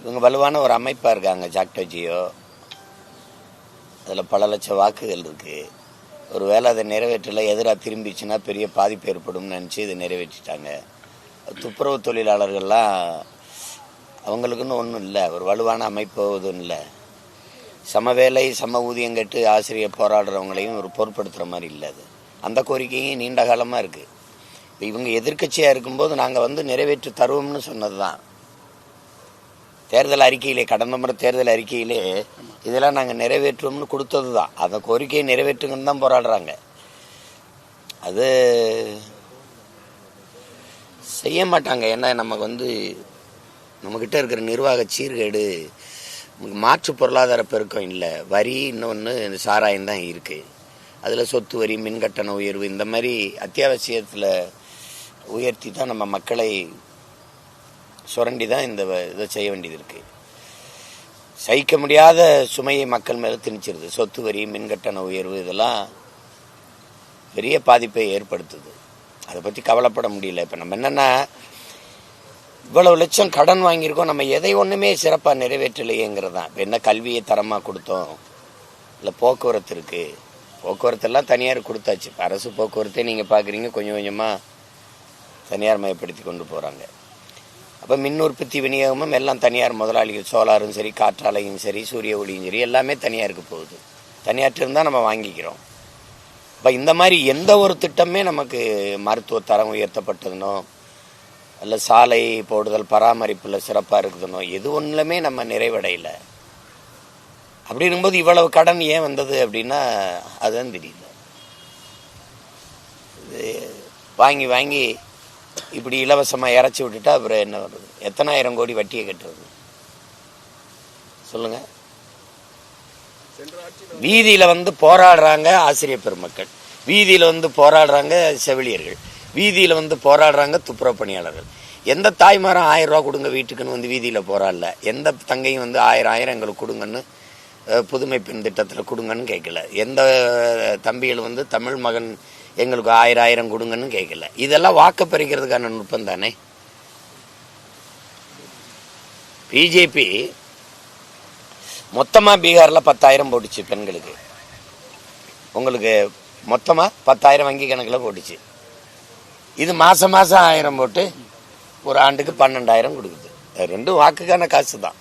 இவங்க வலுவான ஒரு அமைப்பாக இருக்காங்க. ஜாக்டோஜியோ அதில் பல லட்சம் வாக்குகள் இருக்குது. ஒரு வேளை அதை நிறைவேற்றல எதிராக திரும்பிச்சுன்னா பெரிய பாதிப்பு ஏற்படும் நினச்சி இதை நிறைவேற்றிட்டாங்க. துப்புரவு தொழிலாளர்கள்லாம் அவங்களுக்குன்னு ஒன்றும் இல்லை, ஒரு வலுவான அமைப்பு எதுவும் இல்லை. சம வேலை சம ஊதியம் கேட்டு ஆசிரியர் போராடுறவங்களையும் ஒரு பொருட்படுத்துகிற மாதிரி இல்லை. அது அந்த கோரிக்கையும் நீண்ட காலமாக இருக்குது. இப்போ இவங்க எதிர்க்கட்சியாக இருக்கும்போது நாங்கள் நிறைவேற்றி தருவோம்னு சொன்னது தான். தேர்தல் அறிக்கையிலே, கடந்த முறை தேர்தல் அறிக்கையிலே இதெல்லாம் நாங்கள் நிறைவேற்றுவோம்னு கொடுத்தது தான். அந்த கோரிக்கையை நிறைவேற்றுங்கன்னு தான் போராடுறாங்க. அது செய்ய மாட்டாங்க. ஏன்னா நமக்கு நம்மக்கிட்ட இருக்கிற நிர்வாக சீர்கேடு, மாற்று பொருளாதார பெருக்கம் இல்லை. வரி இன்னொன்று சாராயம் தான் இருக்குது. அதில் சொத்து வரி, மின்கட்டண உயர்வு, இந்த மாதிரி அத்தியாவசியத்தில் உயர்த்தி தான் நம்ம மக்களை சுரண்டி தான் இந்த இதை செய்ய வேண்டியது இருக்குது. சகிக்க முடியாத சுமையை மக்கள் மேலே திணிச்சிருது. சொத்து வரி, மின்கட்டண உயர்வு இதெல்லாம் பெரிய பாதிப்பை ஏற்படுத்துது. அதை பற்றி கவலைப்பட முடியல. இப்போ நம்ம என்னென்னா, இவ்வளவு லட்சம் கடன் வாங்கியிருக்கோம், நம்ம எதை ஒன்றுமே சிறப்பாக நிறைவேற்றலையேங்கிறது தான். இப்போ என்ன கல்வியை தரமாக கொடுத்தோம், இல்லை போக்குவரத்து இருக்குது, போக்குவரத்தெல்லாம் தனியார் கொடுத்தாச்சு. இப்போ அரசு போக்குவரத்தே நீங்கள் பார்க்குறீங்க கொஞ்சம் கொஞ்சமாக தனியார் மயப்படுத்தி கொண்டு போகிறாங்க. அப்போ மின் உற்பத்தி விநியோகமும் எல்லாம் தனியார் முதலாளிகள், சோலாரும் சரி, காற்றாலையும் சரி, சூரிய ஒளியும் சரி, எல்லாமே தனியாருக்கு போகுது. தனியார்ட்டு இருந்தால் நம்ம வாங்கிக்கிறோம். இப்போ இந்த மாதிரி எந்த ஒரு திட்டமே நமக்கு மருத்துவ தரம் உயர்த்தப்பட்டதுனோ, இல்லை சாலை போடுதல் பராமரிப்பில் சிறப்பாக இருக்குதுனோ, எது ஒன்றுமே நம்ம நிறைவடையலை. அப்படி இருக்கும்போது இவ்வளவு கடன் ஏன் வந்தது அப்படின்னா அதுதான் தெரியல. இது வாங்கி வாங்கி இப்படி இலவசமாக இறச்சி விட்டுட்டா அப்புறம் என்ன வருது? எத்தனாயிரம் கோடி வட்டியை கட்டுறது சொல்லுங்க. வீதியில் போராடுறாங்க ஆசிரியர் பெருமக்கள், வீதியில் போராடுறாங்க செவிலியர்கள், வீதியில் போராடுறாங்க துப்புரவு பணியாளர்கள். எந்த தாய்மாரும் 1000 ரூபா கொடுங்க வீட்டுக்குன்னு வீதியில் போராடல. எந்த தங்கையும் 1000 எங்களுக்கு கொடுங்கன்னு புதுமை பெண் திட்டத்தில் கொடுங்கன்னு கேட்கல. எந்த தம்பிகள் தமிழ் மகன் எங்களுக்கு 1000 கொடுங்கன்னு கேட்கல. இதெல்லாம் வாக்கு பறிக்கிறதுக்கான நுட்பம் தானே. பிஜேபி மொத்தமாக பீகாரில் 10,000 போட்டுச்சு பெண்களுக்கு. உங்களுக்கு மொத்தமாக 10,000 வங்கி கணக்கில் போட்டுச்சு. இது மாதம் 1000 போட்டு ஒரு ஆண்டுக்கு 12,000 கொடுக்குது. ரெண்டும் வாக்குக்கான காசு தான்.